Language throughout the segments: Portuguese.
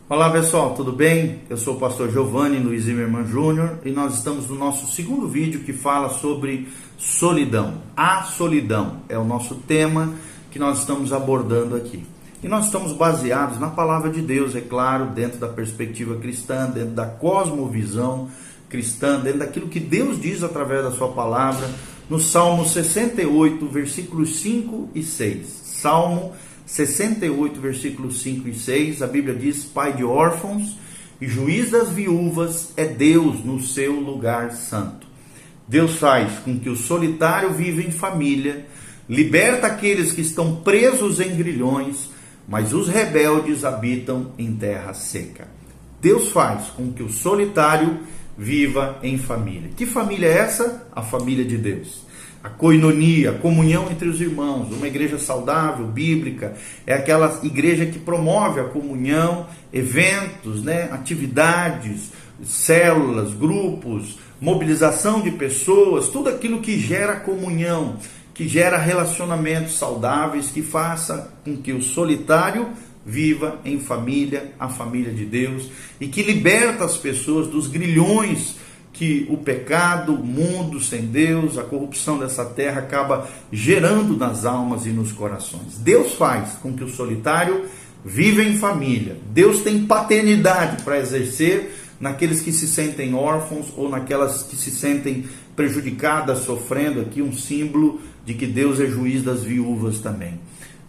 Olá pessoal, tudo bem? Eu sou o pastor Giovanni Luiz Zimmermann Jr. e nós estamos no nosso segundo vídeo que fala sobre solidão. A solidão é o nosso tema que nós estamos abordando aqui. E nós estamos baseados na palavra de Deus, é claro, dentro da perspectiva cristã, dentro da cosmovisão cristã, dentro daquilo que Deus diz através da sua palavra, no Salmo 68, versículos 5 e 6. Salmo 68, versículos 5 e 6, a Bíblia diz: Pai de órfãos e juiz das viúvas é Deus no seu lugar santo. Deus faz com que o solitário viva em família, liberta aqueles que estão presos em grilhões, mas os rebeldes habitam em terra seca. Deus faz com que o solitário viva em família. Que família é essa? A família de Deus. A koinonia, a comunhão entre os irmãos. Uma igreja saudável, bíblica, é aquela igreja que promove a comunhão, eventos, atividades, células, grupos, mobilização de pessoas, tudo aquilo que gera comunhão, que gera relacionamentos saudáveis, que faça com que o solitário viva em família, a família de Deus, e que liberta as pessoas dos grilhões que o pecado, o mundo sem Deus, a corrupção dessa terra acaba gerando nas almas e nos corações. Deus faz com que o solitário viva em família. Deus tem paternidade para exercer naqueles que se sentem órfãos ou naquelas que se sentem prejudicadas, sofrendo. Aqui um símbolo de que Deus é juiz das viúvas também.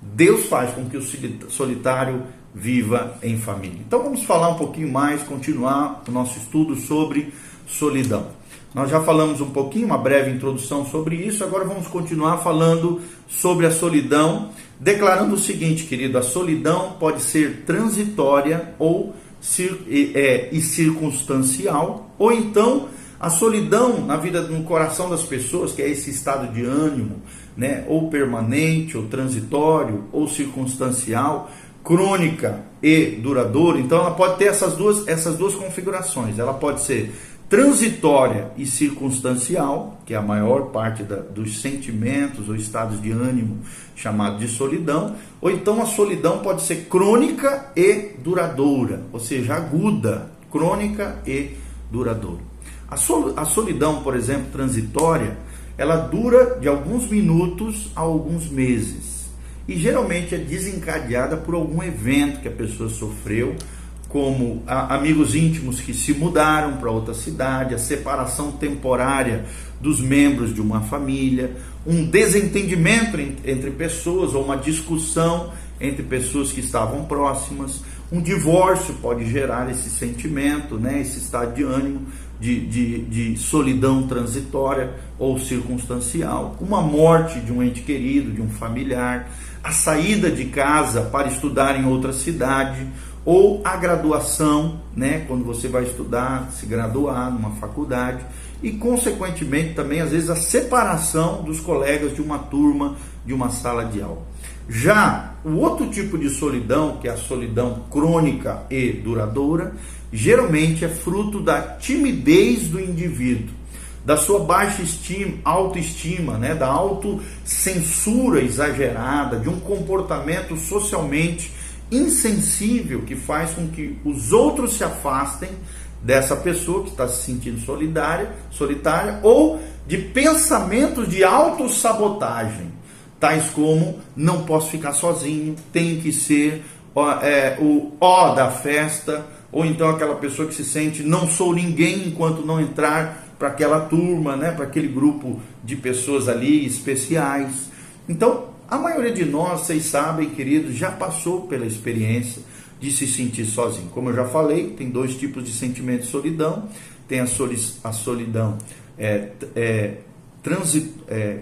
Deus faz com que o solitário viva em família. Então vamos falar um pouquinho mais, continuar o nosso estudo sobre solidão. Nós já falamos um pouquinho, uma breve introdução sobre isso, agora vamos continuar falando sobre a solidão, declarando o seguinte, querido: a solidão pode ser transitória ou circunstancial, ou então a solidão na vida, no coração das pessoas, que é esse estado de ânimo, ou permanente, ou transitório, ou circunstancial, crônica e duradoura. Então ela pode ter essas duas configurações. Ela pode ser transitória e circunstancial, que é a maior parte dos sentimentos ou estados de ânimo chamado de solidão, ou então a solidão pode ser crônica e duradoura, ou seja, aguda, crônica e duradoura. A solidão, por exemplo, transitória, ela dura de alguns minutos a alguns meses e geralmente é desencadeada por algum evento que a pessoa sofreu, como amigos íntimos que se mudaram para outra cidade, a separação temporária dos membros de uma família, um desentendimento entre pessoas ou uma discussão entre pessoas que estavam próximas, um divórcio pode gerar esse sentimento, esse estado de ânimo de solidão transitória ou circunstancial, uma morte de um ente querido, de um familiar, a saída de casa para estudar em outra cidade, ou a graduação, quando você vai estudar, se graduar numa faculdade, e consequentemente também às vezes a separação dos colegas de uma turma, de uma sala de aula. Já o outro tipo de solidão, que é a solidão crônica e duradoura, geralmente é fruto da timidez do indivíduo, da sua baixa autoestima, da autocensura exagerada, de um comportamento socialmente insensível que faz com que os outros se afastem dessa pessoa que está se sentindo solitária, ou de pensamentos de autossabotagem, tais como: não posso ficar sozinho, tem que ser o ó da festa, ou então aquela pessoa que se sente: não sou ninguém enquanto não entrar para aquela turma, para aquele grupo de pessoas ali especiais. Então, a maioria de nós, vocês sabem, queridos, já passou pela experiência de se sentir sozinho. Como eu já falei, tem dois tipos de sentimento de solidão. Tem a solidão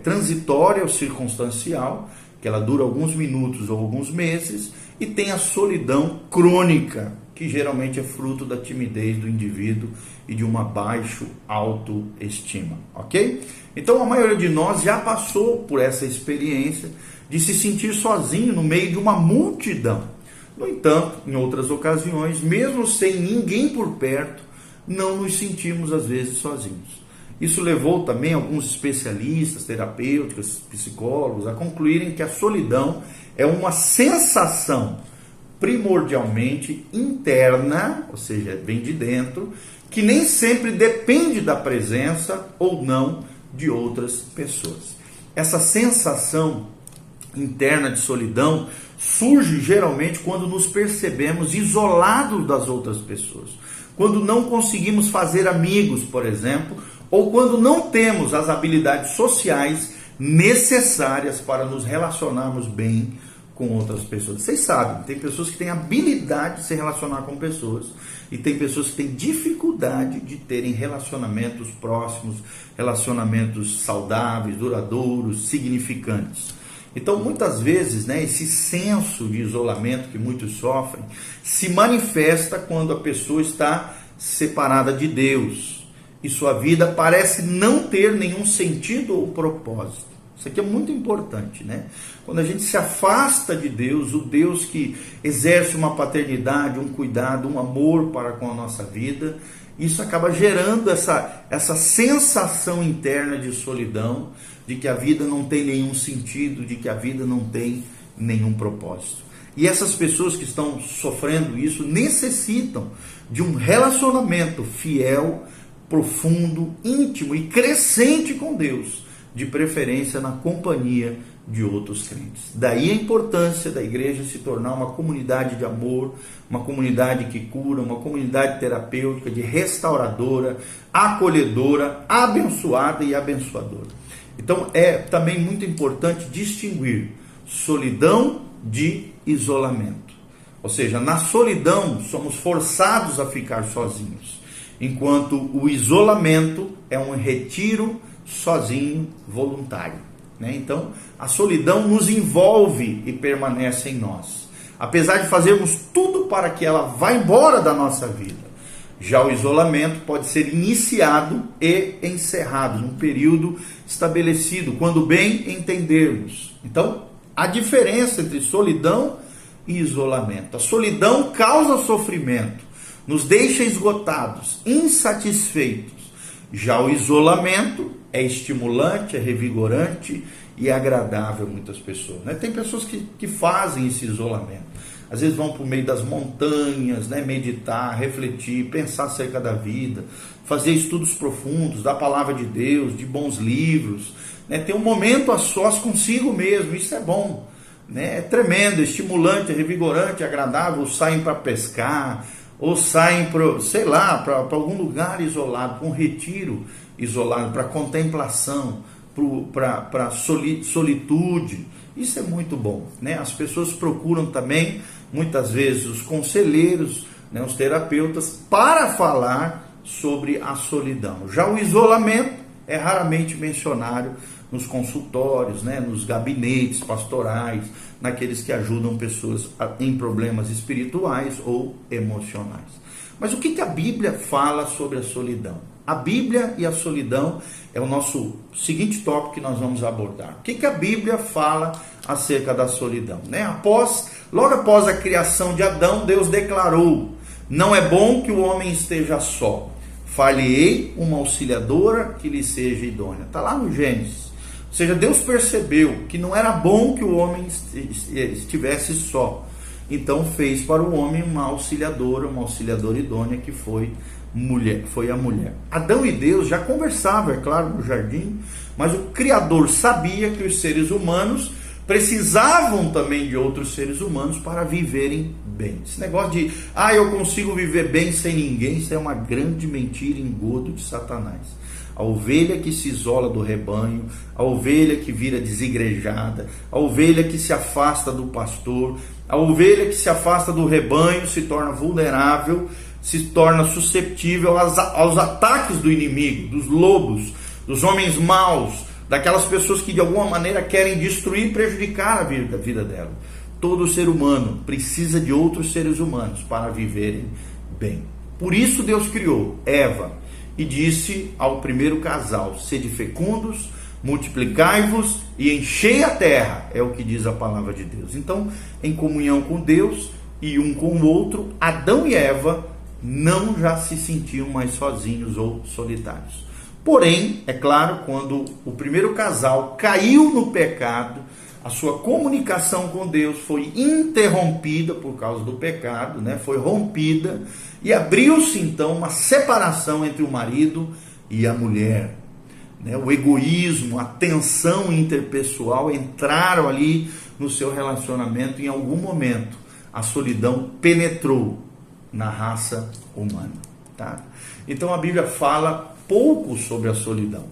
transitória ou circunstancial, que ela dura alguns minutos ou alguns meses, e tem a solidão crônica, que geralmente é fruto da timidez do indivíduo e de uma baixa autoestima, ok? Então a maioria de nós já passou por essa experiência de se sentir sozinho no meio de uma multidão. No entanto, em outras ocasiões, mesmo sem ninguém por perto, não nos sentimos às vezes sozinhos. Isso levou também alguns especialistas, terapeutas, psicólogos a concluírem que a solidão é uma sensação primordialmente interna, ou seja, vem de dentro, que nem sempre depende da presença ou não de outras pessoas. Essa sensação interna de solidão surge geralmente quando nos percebemos isolados das outras pessoas, quando não conseguimos fazer amigos, por exemplo, ou quando não temos as habilidades sociais necessárias para nos relacionarmos bem com outras pessoas. Vocês sabem, tem pessoas que têm habilidade de se relacionar com pessoas e tem pessoas que têm dificuldade de terem relacionamentos próximos, relacionamentos saudáveis, duradouros, significantes. Então, muitas vezes, esse senso de isolamento que muitos sofrem se manifesta quando a pessoa está separada de Deus e sua vida parece não ter nenhum sentido ou propósito. Isso aqui é muito importante, Quando a gente se afasta de Deus, o Deus que exerce uma paternidade, um cuidado, um amor para com a nossa vida, isso acaba gerando essa sensação interna de solidão, de que a vida não tem nenhum sentido, de que a vida não tem nenhum propósito. E essas pessoas que estão sofrendo isso necessitam de um relacionamento fiel, profundo, íntimo e crescente com Deus, de preferência na companhia de outros crentes. Daí a importância da igreja se tornar uma comunidade de amor, uma comunidade que cura, uma comunidade terapêutica, de restauradora, acolhedora, abençoada e abençoadora. Então é também muito importante distinguir solidão de isolamento. Ou seja, na solidão somos forçados a ficar sozinhos, enquanto o isolamento é um retiro sozinho, voluntário. Então, a solidão nos envolve e permanece em nós, apesar de fazermos tudo para que ela vá embora da nossa vida. Já o isolamento pode ser iniciado e encerrado num período estabelecido, quando bem entendermos. Então, a diferença entre solidão e isolamento. A solidão causa sofrimento, nos deixa esgotados, insatisfeitos. Já o isolamento é estimulante, é revigorante e é agradável a muitas pessoas. Tem pessoas que fazem esse isolamento. Às vezes vão para o meio das montanhas, meditar, refletir, pensar acerca da vida, fazer estudos profundos da palavra de Deus, de bons livros. Ter um momento a sós consigo mesmo, isso é bom. É tremendo, é estimulante, é revigorante, é agradável. Ou saem para pescar, ou saem para algum lugar isolado, para um retiro isolado, para contemplação, para solitude. Isso é muito bom. As pessoas procuram também, muitas vezes, os conselheiros, os terapeutas, para falar sobre a solidão. Já o isolamento é raramente mencionado nos consultórios, nos gabinetes pastorais, naqueles que ajudam pessoas em problemas espirituais ou emocionais. Mas o que a Bíblia fala sobre a solidão? A Bíblia e a solidão é o nosso seguinte tópico que nós vamos abordar. O que a Bíblia fala acerca da solidão? Logo após a criação de Adão, Deus declarou: não é bom que o homem esteja só. Far-lhe-ei uma auxiliadora que lhe seja idônea. Está lá no Gênesis. Ou seja, Deus percebeu que não era bom que o homem estivesse só. Então fez para o homem uma auxiliadora idônea, que foi a mulher. Adão e Deus já conversavam, é claro, no jardim, mas o Criador sabia que os seres humanos precisavam também de outros seres humanos para viverem bem. Esse negócio de, eu consigo viver bem sem ninguém, isso é uma grande mentira, engodo de Satanás. A ovelha que se isola do rebanho, a ovelha que vira desigrejada, a ovelha que se afasta do pastor, a ovelha que se afasta do rebanho se torna vulnerável, se torna susceptível aos ataques do inimigo, dos lobos, dos homens maus, daquelas pessoas que de alguma maneira querem destruir e prejudicar a vida dela. Todo ser humano precisa de outros seres humanos para viverem bem. Por isso Deus criou Eva e disse ao primeiro casal: sede fecundos, multiplicai-vos e enchei a terra, é o que diz a palavra de Deus. Então, em comunhão com Deus e um com o outro, Adão e Eva não já se sentiam mais sozinhos ou solitários. Porém, é claro, quando o primeiro casal caiu no pecado, a sua comunicação com Deus foi interrompida por causa do pecado, né? Foi rompida, e abriu-se então uma separação entre o marido e a mulher, né? O egoísmo, a tensão interpessoal entraram ali no seu relacionamento. Em algum momento a solidão penetrou na raça humana, tá? Então a Bíblia fala pouco sobre a solidão,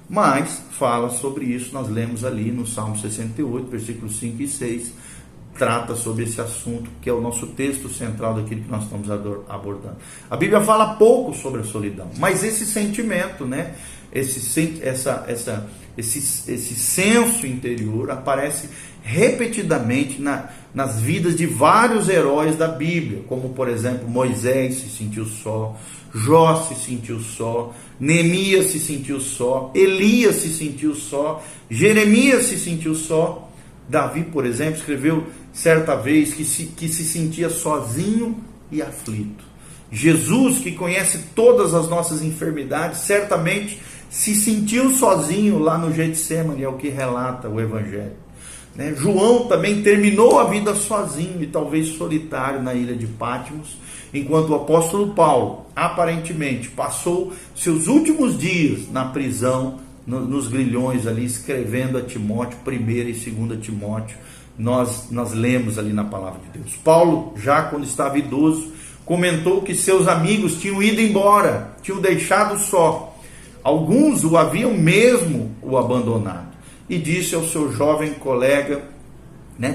mas fala sobre isso. Nós lemos ali no Salmo 68, versículos 5 e 6, trata sobre esse assunto, que é o nosso texto central daquilo que nós estamos abordando. A Bíblia fala pouco sobre a solidão, mas esse sentimento, né, esse senso interior aparece repetidamente nas vidas de vários heróis da Bíblia, como por exemplo Moisés se sentiu só, Jó se sentiu só, Neemias se sentiu só, Elias se sentiu só, Jeremias se sentiu só. Davi, por exemplo, escreveu certa vez que se sentia sozinho e aflito. Jesus, que conhece todas as nossas enfermidades, certamente se sentiu sozinho lá no Getsêmani, é o que relata o Evangelho. João também terminou a vida sozinho e talvez solitário na ilha de Patmos, enquanto o apóstolo Paulo, aparentemente, passou seus últimos dias na prisão, nos grilhões ali, escrevendo a Timóteo, 1ª e 2ª Timóteo. Nós lemos ali na palavra de Deus. Paulo, já quando estava idoso, comentou que seus amigos tinham ido embora, tinham deixado só. Alguns o haviam mesmo o abandonado. E disse ao seu jovem colega,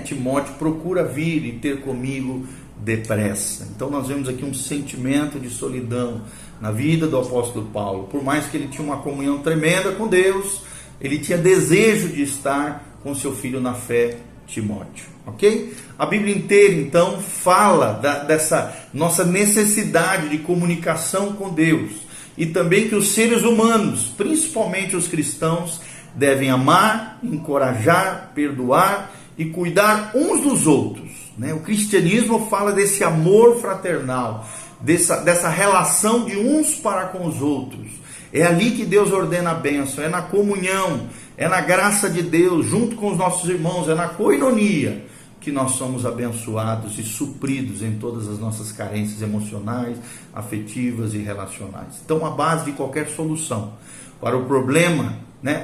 Timóteo, procura vir e ter comigo depressa. Então nós vemos aqui um sentimento de solidão na vida do apóstolo Paulo. Por mais que ele tinha uma comunhão tremenda com Deus, ele tinha desejo de estar com seu filho na fé, Timóteo. Ok? A Bíblia inteira então fala dessa nossa necessidade de comunicação com Deus, e também que os seres humanos, principalmente os cristãos, devem amar, encorajar, perdoar e cuidar uns dos outros. O cristianismo fala desse amor fraternal, dessa relação de uns para com os outros. É ali que Deus ordena a bênção, é na comunhão, é na graça de Deus, junto com os nossos irmãos, é na coinonia que nós somos abençoados e supridos em todas as nossas carências emocionais, afetivas e relacionais. Então a base de qualquer solução para o problema,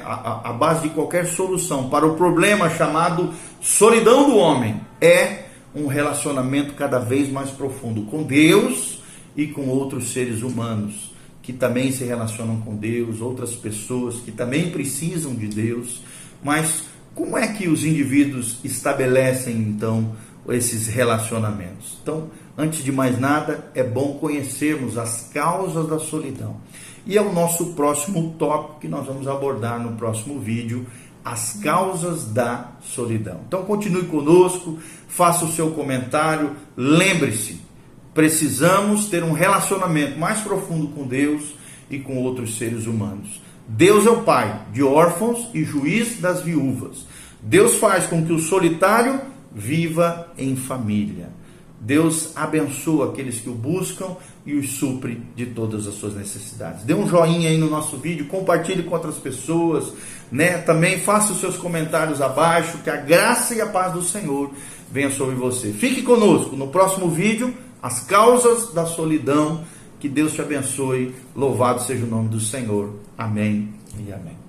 a base de qualquer solução para o problema chamado solidão do homem é um relacionamento cada vez mais profundo com Deus e com outros seres humanos que também se relacionam com Deus, outras pessoas que também precisam de Deus. Mas como é que os indivíduos estabelecem então esses relacionamentos? Então, antes de mais nada, é bom conhecermos as causas da solidão. E é o nosso próximo tópico que nós vamos abordar no próximo vídeo, as causas da solidão. Então continue conosco, faça o seu comentário, lembre-se, precisamos ter um relacionamento mais profundo com Deus e com outros seres humanos. Deus é o Pai de órfãos e juiz das viúvas. Deus faz com que o solitário viva em família. Deus abençoa aqueles que o buscam e os supre de todas as suas necessidades. Dê um joinha aí no nosso vídeo, compartilhe com outras pessoas, Também faça os seus comentários abaixo, que a graça e a paz do Senhor venha sobre você. Fique conosco no próximo vídeo, as causas da solidão. Que Deus te abençoe. Louvado seja o nome do Senhor. Amém e amém.